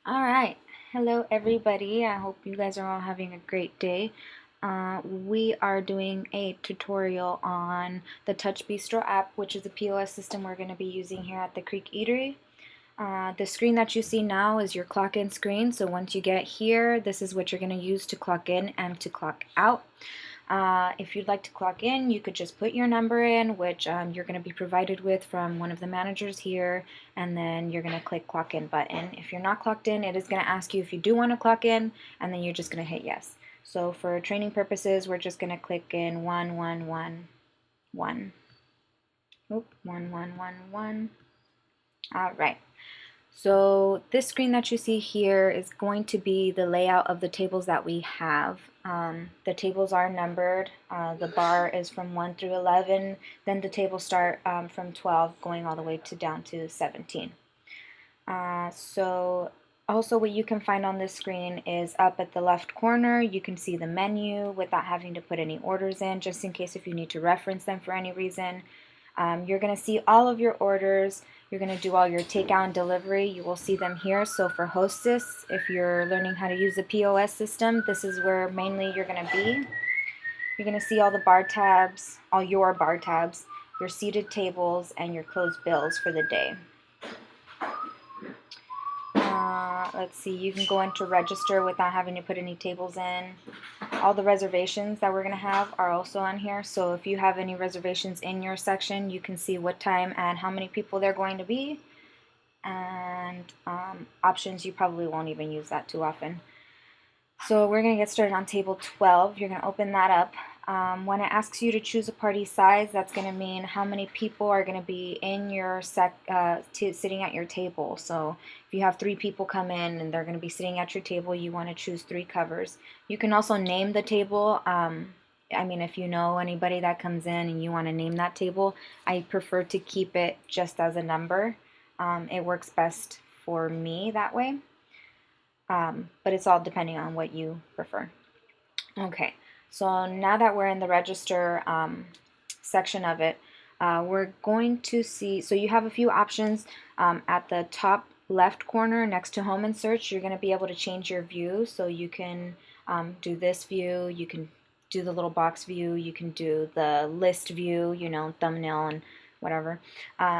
All right. Hello, everybody. I hope you guys are all having a great day. We are doing a tutorial on the Touch Bistro app, which is a POS system we're going to be using here at the Creek Eatery. The screen that you see now is your clock in screen. So once you get here, this is what you're going to use to clock in and to clock out. If you'd like to clock in, you could just put your number in, which you're going to be provided with from one of the managers here, and then you're going to click clock in button. If you're not clocked in, it is going to ask you if you do want to clock in, and then you're just going to hit yes. So for training purposes, we're just going to click in 1111. Oop, 1111. All right. So this screen that you see here is going to be the layout of the tables that we have. The tables are numbered. The bar is from 1 through 11. Then the tables start from 12 going all the way to down to 17. So also what you can find on this screen is up at the left corner, you can see the menu without having to put any orders in, just in case if you need to reference them for any reason. You're going to see all of your orders. You're going to do all your takeout and delivery. You will see them here. So for Hostess, if you're learning how to use a POS system, this is where mainly you're going to be. You're going to see all the bar tabs, all your bar tabs, your seated tables, and your closed bills for the day. Let's see, you can go into register without having to put any tables in. All the reservations that we're going to have are also on here. So if you have any reservations in your section, you can see what time and how many people they're going to be. And options, you probably won't even use that too often. So we're going to get started on table 12. You're going to open that up. When it asks you to choose a party size, that's going to mean how many people are going to be in your sitting at your table. So if you have 3 people come in and they're going to be sitting at your table, you want to choose 3 covers. You can also name the table. I mean, if you know anybody that comes in and you want to name that table, I prefer to keep it just as a number. It works best for me that way. But it's all depending on what you prefer. Okay, so now that we're in the register section of it, we're going to see, so you have a few options at the top left corner next to home and search. You're going to be able to change your view, so you can do this view, you can do the little box view, you can do the list view, you know, thumbnail and whatever.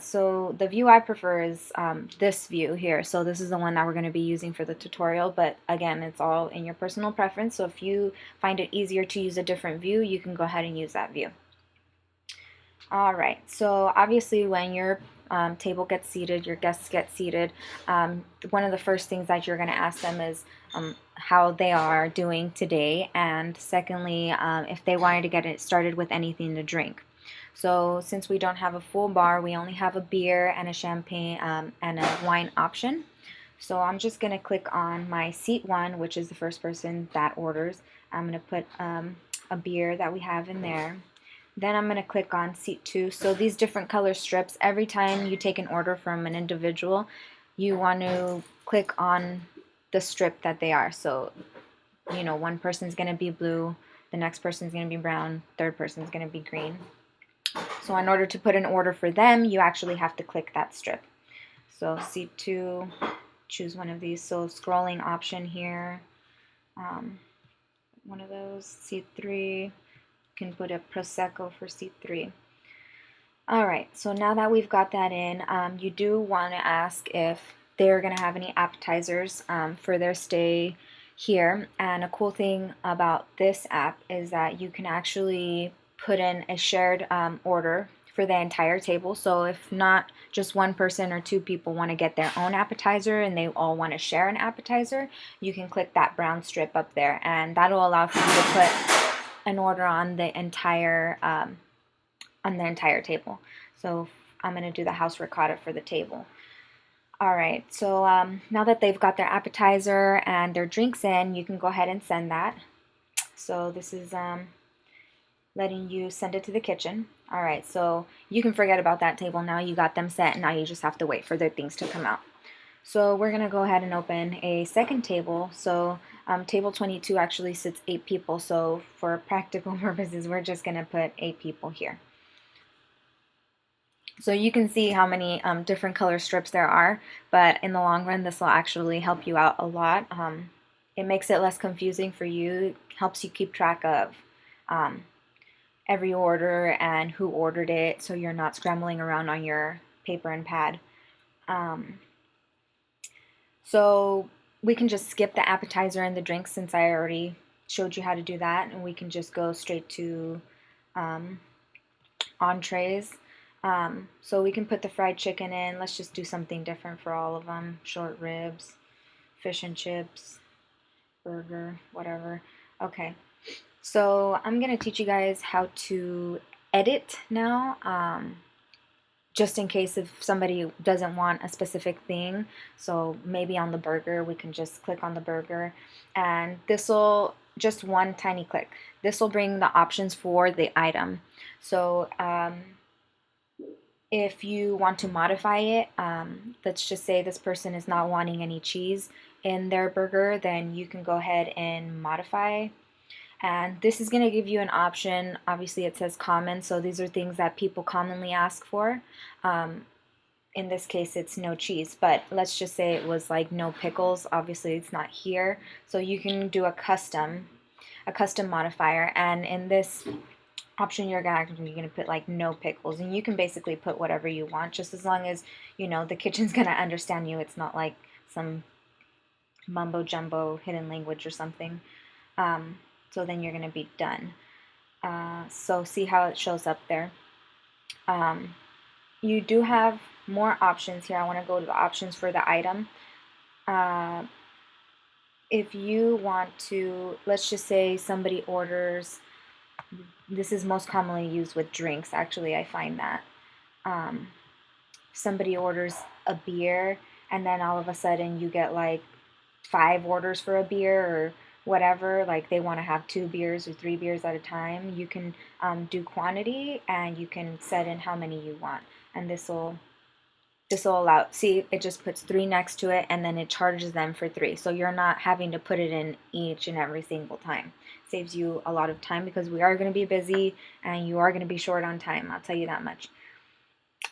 So the view I prefer is this view here. So this is the one that we're going to be using for the tutorial, but again, it's all in your personal preference. So if you find it easier to use a different view, you can go ahead and use that view. All right, so obviously when your table gets seated, your guests get seated, one of the first things that you're going to ask them is how they are doing today, and secondly, if they wanted to get it started with anything to drink. So since we don't have a full bar, we only have a beer and a champagne and a wine option. So I'm just going to click on my seat 1, which is the first person that orders. I'm going to put a beer that we have in there. Then I'm going to click on seat 2. So these different color strips, every time you take an order from an individual, you want to click on the strip that they are. So, you know, one person's going to be blue, the next person's going to be brown, third person's going to be green. So in order to put an order for them, you actually have to click that strip. So seat 2, choose one of these. So scrolling option here, one of those. Seat 3, can put a Prosecco for seat 3. All right, so now that we've got that in, you do want to ask if they're going to have any appetizers for their stay here. And a cool thing about this app is that you can actually put in a shared order for the entire table. So if not just one person or 2 people want to get their own appetizer and they all want to share an appetizer, you can click that brown strip up there, and that'll allow for you to put an order on the entire table. So I'm going to do the house ricotta for the table. All right, so now that they've got their appetizer and their drinks in, you can go ahead and send that. So this is letting you send it to the kitchen. All right, so you can forget about that table now. You got them set, and now you just have to wait for their things to come out. So we're going to go ahead and open a second table. So table 22 actually sits 8 people. So for practical purposes, we're just going to put 8 people here. So you can see how many different color strips there are, but in the long run, this will actually help you out a lot. It makes it less confusing for you, helps you keep track of um, every order and who ordered it, so you're not scrambling around on your paper and pad. Um, so we can just skip the appetizer and the drinks since I already showed you how to do that, and we can just go straight to um, entrees. So we can put the fried chicken in. Let's just do something different for all of them. Short ribs, fish and chips, burger, whatever. Okay, so I'm going to teach you guys how to edit now. Just in case if somebody doesn't want a specific thing. So maybe on the burger, we can just click on the burger, and this will, just one tiny click, this will bring the options for the item. So if you want to modify it, let's just say this person is not wanting any cheese in their burger, then you can go ahead and modify. And this is going to give you an option. Obviously it says common, so these are things that people commonly ask for. In this case it's no cheese, but let's just say it was like no pickles. Obviously it's not here, so you can do a custom modifier, and in this option you're gonna put like no pickles, and you can basically put whatever you want, just as long as you know the kitchen's gonna understand you. It's not like some mumbo jumbo hidden language or something. So then you're gonna be done. So see how it shows up there. You do have more options here. I want to go to the options for the item. If you want to, let's just say somebody orders, this is most commonly used with drinks, actually, I find that. Somebody orders a beer, and then all of a sudden you get like 5 orders for a beer or whatever, like they want to have 2 beers or 3 beers at a time. You can do quantity, and you can set in how many you want, and this will allow, see, it just puts 3 next to it, and then it charges them for 3, so you're not having to put it in each and every single time. Saves you a lot of time, because we are going to be busy and you are going to be short on time, I'll tell you that much.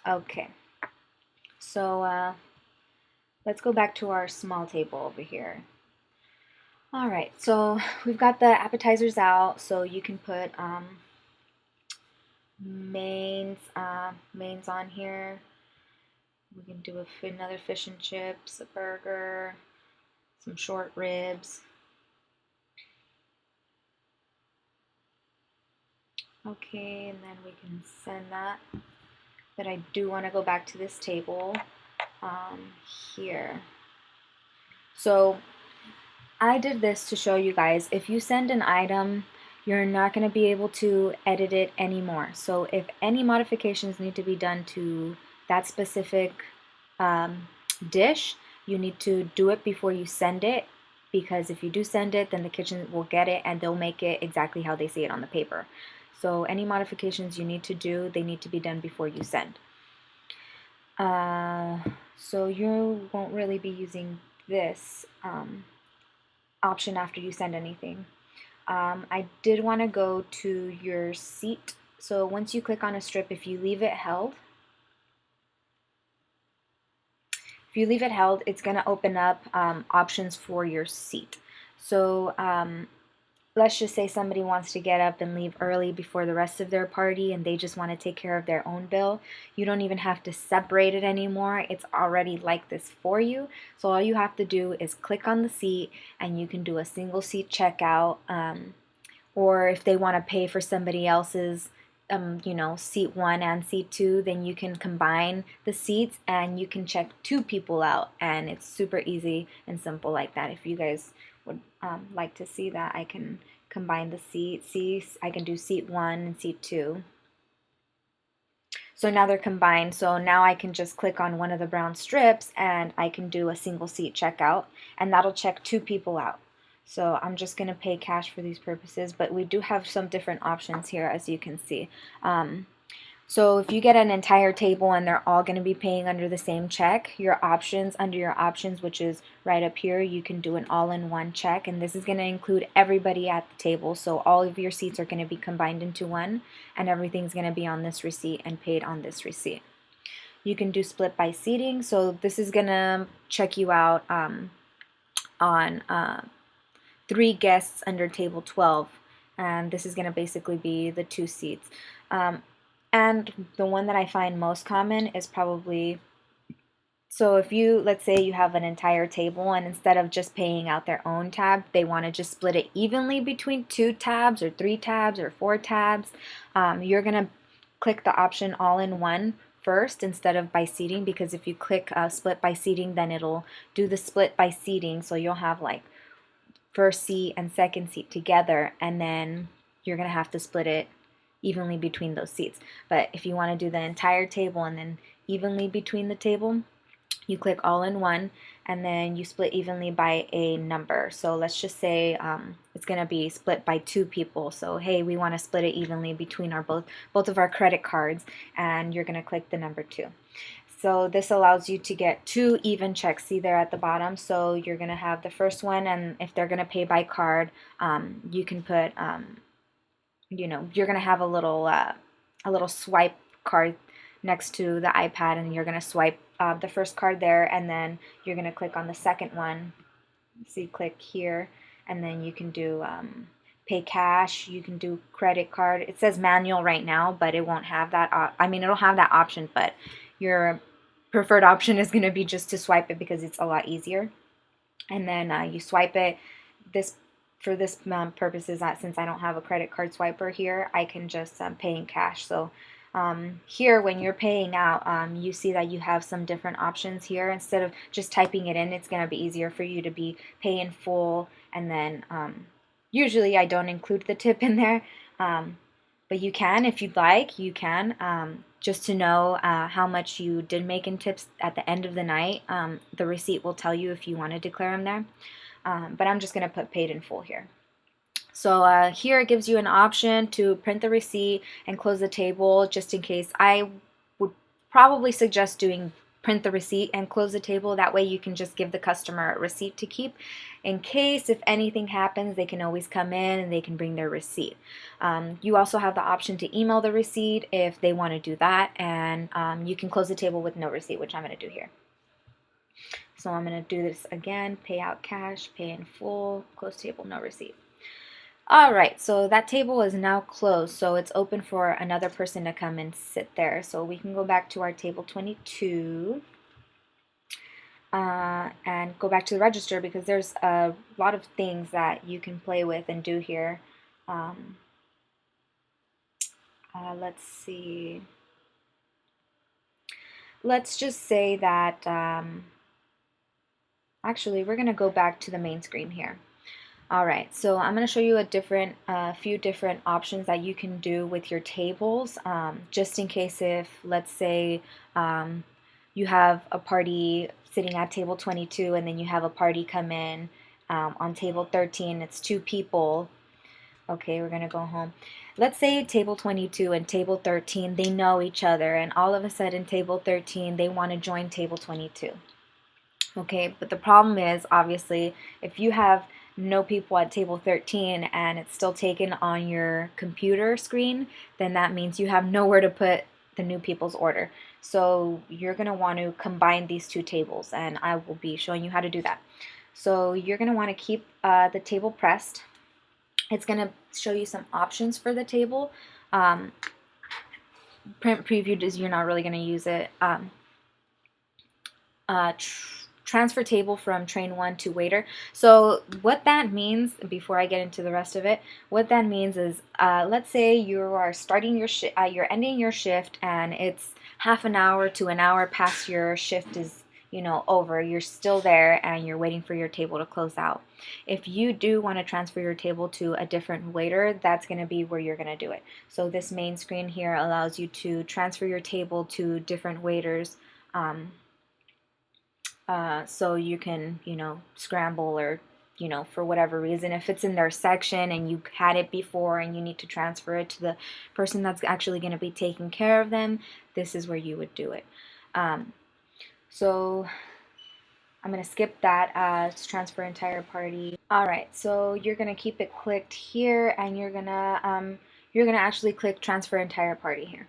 Okay, so let's go back to our small table over here. All right, so we've got the appetizers out, so you can put mains on here. We can do another fish and chips, a burger, some short ribs. Okay, and then we can send that. But I do want to go back to this table here. So I did this to show you guys, if you send an item, you're not going to be able to edit it anymore. So if any modifications need to be done to that specific dish, you need to do it before you send it, because if you do send it, then the kitchen will get it and they'll make it exactly how they see it on the paper. So any modifications you need to do, they need to be done before you send. So you won't really be using this option after you send anything. I did want to go to your seat. So once you click on a strip, if you leave it held, it's going to open up options for your seat. So let's just say somebody wants to get up and leave early before the rest of their party, and they just want to take care of their own bill. You don't even have to separate it anymore. It's already like this for you. So all you have to do is click on the seat, and you can do a single seat checkout. Or if they want to pay for somebody else's seat 1 and seat 2, then you can combine the seats and you can check 2 people out, and it's super easy and simple like that. If you guys would like to see that, I can combine the seats. I can do seat 1 and seat 2. So now they're combined, so now I can just click on one of the brown strips and I can do a single seat checkout, and that'll check 2 people out. So I'm just going to pay cash for these purposes, but we do have some different options here, as you can see. So if you get an entire table and they're all going to be paying under the same check, your options, under your options, which is right up here, you can do an all-in-one check, and this is going to include everybody at the table. So all of your seats are going to be combined into one, and everything's going to be on this receipt and paid on this receipt. You can do split by seating. So this is gonna check you out on 3 guests under table 12, and this is gonna basically be the 2 seats. And the one that I find most common is probably, so if you, let's say you have an entire table and instead of just paying out their own tab, they want to just split it evenly between 2 tabs or 3 tabs or 4 tabs, you're going to click the option all in one first instead of by seating, because if you click split by seating, then it'll do the split by seating, so you'll have like first seat and second seat together, and then you're going to have to split it evenly between those seats. But if you want to do the entire table and then evenly between the table, you click all in one and then you split evenly by a number. So let's just say it's going to be split by 2 people. So hey, we want to split it evenly between our both of our credit cards, and you're going to click the number 2. So this allows you to get 2 even checks. See there at the bottom. So you're going to have the first one, and if they're going to pay by card, you can put you know, you're going to have a little swipe card next to the iPad, and you're going to swipe the first card there, and then you're going to click on the second one. So you click here, and then you can do pay cash, you can do credit card. It says manual right now, but it won't have that. I mean, it'll have that option, but your preferred option is going to be just to swipe it because it's a lot easier. And then you swipe it. For this purposes, since I don't have a credit card swiper here, I can just pay in cash. So here, when you're paying out, you see that you have some different options here. Instead of just typing it in, it's going to be easier for you to be pay in full, and then usually I don't include the tip in there, but you can, if you'd like, you can, just to know how much you did make in tips at the end of the night. The receipt will tell you if you want to declare them there, but I'm just going to put paid in full here. So here it gives you an option to print the receipt and close the table, just in case. I would probably suggest doing print the receipt and close the table. That way you can just give the customer a receipt to keep. In case if anything happens, they can always come in and they can bring their receipt. You also have the option to email the receipt if they want to do that, and you can close the table with no receipt, which I'm going to do here. So I'm going to do this again: pay out cash, pay in full, close table, no receipt. Alright, so that table is now closed, so it's open for another person to come and sit there. So we can go back to our table 22 and go back to the register, because there's a lot of things that you can play with and do here. Let's see. Let's just say that, actually, we're going to go back to the main screen here. Alright, so I'm going to show you a few different options that you can do with your tables, just in case if, let's say, you have a party sitting at table 22 and then you have a party come in on table 13, it's 2 people. Okay, we're going to go home. Let's say table 22 and table 13, they know each other, and all of a sudden table 13, they want to join table 22. Okay, but the problem is, obviously, if you have no people at table 13 and it's still taken on your computer screen, then that means you have nowhere to put the new people's order. So you're going to want to combine these 2 tables, and I will be showing you how to do that. So you're going to want to keep the table pressed. It's going to show you some options for the table. Print preview is, you're not really going to use it. Transfer table from train 1 to waiter. So what that means, before I get into the rest of it, what that means is, let's say you are starting your you're ending your shift, and it's half an hour to an hour past your shift is, you know, over. You're still there and you're waiting for your table to close out. If you do want to transfer your table to a different waiter, that's going to be where you're going to do it. So this main screen here allows you to transfer your table to different waiters. So you can, you know, scramble, or, you know, for whatever reason, if it's in their section and you had it before and you need to transfer it to the person that's actually going to be taking care of them, this is where you would do it. So I'm going to skip that. Let's transfer entire party. Alright, so you're going to keep it clicked here, and you're going to actually click transfer entire party here.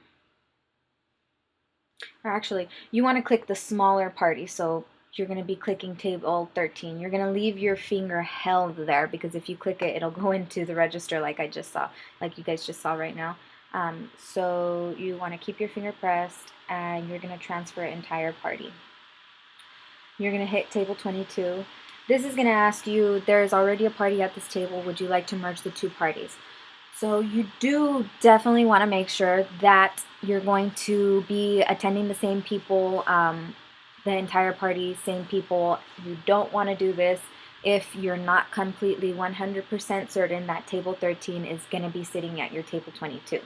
or actually, you want to click the smaller party. So you're going to be clicking table 13. You're going to leave your finger held there because if you click it, it'll go into the register like I just saw, like you guys just saw right now. So you want to keep your finger pressed and you're going to transfer entire party. You're going to hit table 22. This is going to ask you, there's already a party at this table. Would you like to merge the two parties? So you do definitely want to make sure that you're going to be attending the same people, the entire party, same people. You don't want to do this if you're not completely 100% certain that table 13 is going to be sitting at your table 22.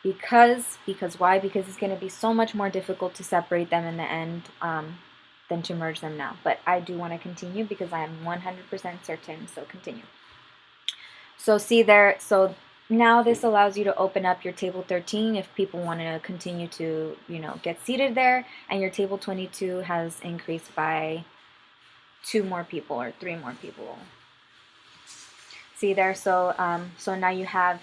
Because why? Because it's going to be so much more difficult to separate them in the end than to merge them now. But I do want to continue because I am 100% certain, so continue. So see there, so now this allows you to open up your table 13 if people want to continue to, get seated there, and your table 22 has increased by 2 more people or 3 more people. See there, so so now you had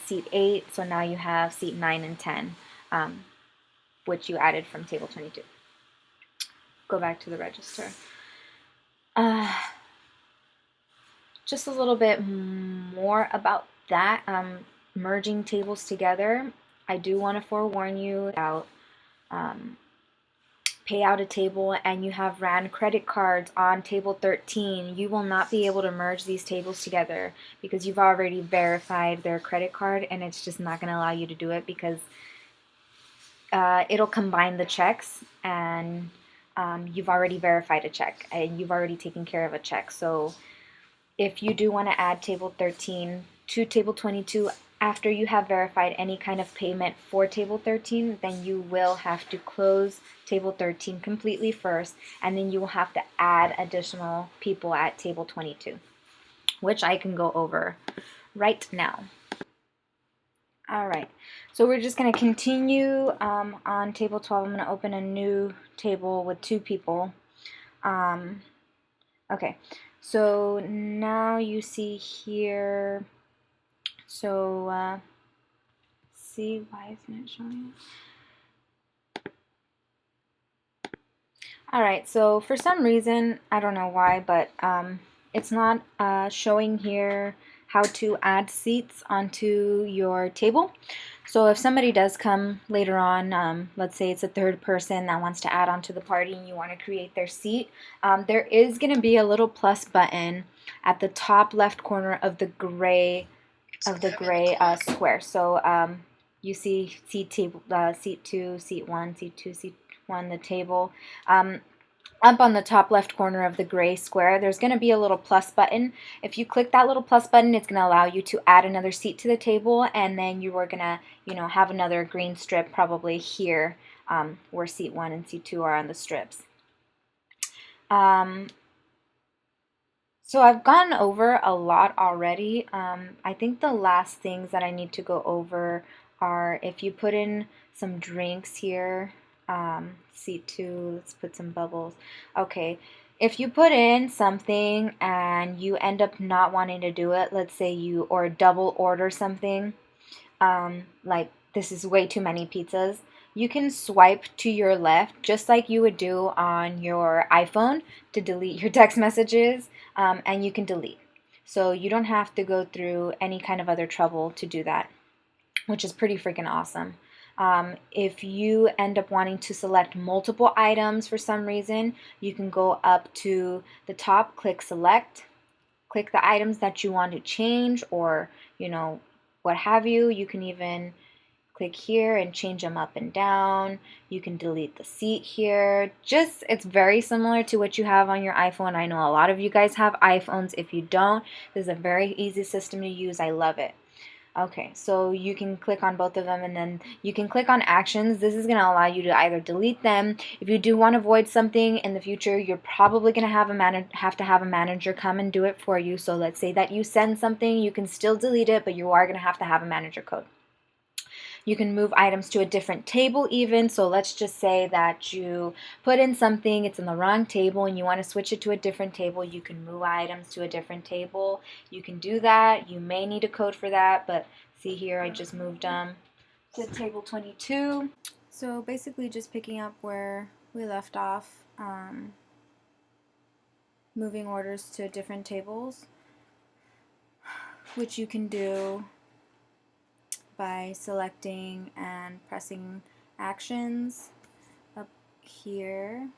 seat 8, so now you have seat 9 and 10, which you added from table 22. Go back to the register. Just a little bit more about that, merging tables together. I do want to forewarn you about pay out a table and you have ran credit cards on table 13, you will not be able to merge these tables together because you've already verified their credit card, and it's just not going to allow you to do it because it'll combine the checks, and you've already verified a check and you've already taken care of a check. So if you do want to add table 13 to table 22 after you have verified any kind of payment for table 13, then you will have to close table 13 completely first, and then you will have to add additional people at table 22, which I can go over right now. All right, so we're just going to continue on table 12. I'm going to open a new table with 2 people. Okay, so now you see here, so see, why isn't it showing? Alright, so for some reason, I don't know why, but it's not showing here how to add seats onto your table. So if somebody does come later on, let's say it's a third person that wants to add onto the party and you want to create their seat, there is going to be a little plus button at the top left corner of the gray square. So you see seat 2, seat 1, seat 2, seat 1, the table. Up on the top left corner of the gray square, there's going to be a little plus button. If you click that little plus button, it's going to allow you to add another seat to the table, and then you are going to, have another green strip probably here where seat 1 and seat 2 are on the strips. So I've gone over a lot already. I think the last things that I need to go over are if you put in some drinks here, seat 2, let's put some bubbles. Okay, if you put in something and you end up not wanting to do it, let's say or double order something, like this is way too many pizzas, you can swipe to your left just like you would do on your iPhone to delete your text messages, and you can delete. So you don't have to go through any kind of other trouble to do that, which is pretty freaking awesome. If you end up wanting to select multiple items for some reason, you can go up to the top, click select, click the items that you want to change, or what have you. You can even click here and change them up and down. You can delete the seat here. It's very similar to what you have on your iPhone. I know a lot of you guys have iPhones. If you don't, this is a very easy system to use. I love it. Okay, so you can click on both of them, and then you can click on actions. This is going to allow you to either delete them. If you do want to avoid something in the future, you're probably going to have to have a manager come and do it for you. So let's say that you send something, you can still delete it, but you are going to have a manager code. You can move items to a different table even. So let's just say that you put in something, it's in the wrong table, and you want to switch it to a different table. You can move items to a different table. You can do that. You may need a code for that, but see here, I just moved them to table 22. So basically just picking up where we left off, moving orders to different tables, which you can do by selecting and pressing actions up here.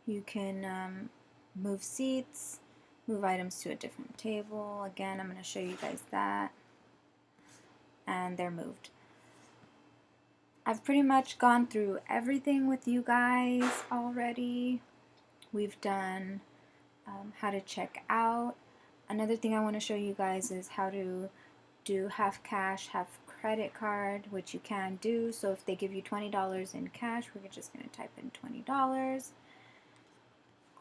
You can move seats, move items to a different table. Again, I'm going to show you guys that. And they're moved. I've pretty much gone through everything with you guys already. We've done how to check out. Another thing I want to show you guys is how to do half cash, half credit card, which you can do. So if they give you $20 in cash, we're just going to type in $20.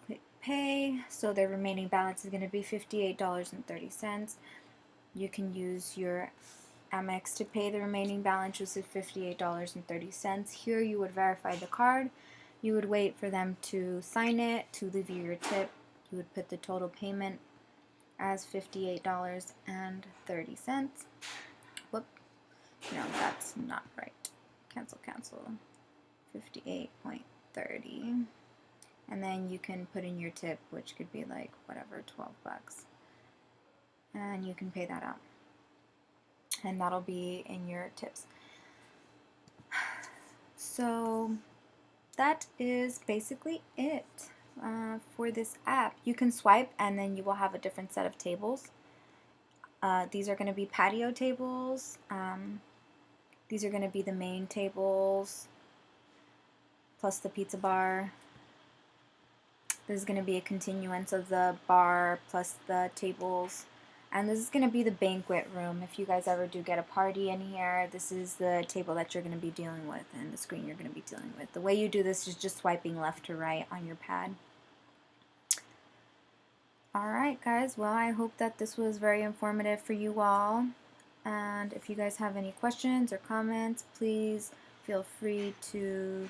Click pay. So their remaining balance is going to be $58.30. You can use your Amex to pay the remaining balance, which is $58.30. Here you would verify the card. You would wait for them to sign it, to leave you your tip. You would put the total payment as $58.30. Whoop. No, that's not right. Cancel, cancel. 58.30. And then you can put in your tip, which could be like whatever, 12 bucks. And you can pay that out. And that'll be in your tips. So that is basically it for this app. You can swipe and then you will have a different set of tables. These are going to be patio tables. These are going to be the main tables plus the pizza bar. This is going to be a continuance of the bar plus the tables. And this is going to be the banquet room. If you guys ever do get a party in here, this is the table that you're going to be dealing with and the screen you're going to be dealing with. The way you do this is just swiping left to right on your pad. Alright guys, well I hope that this was very informative for you all. And if you guys have any questions or comments, please feel free to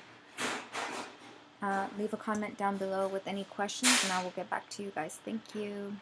leave a comment down below with any questions and I will get back to you guys. Thank you.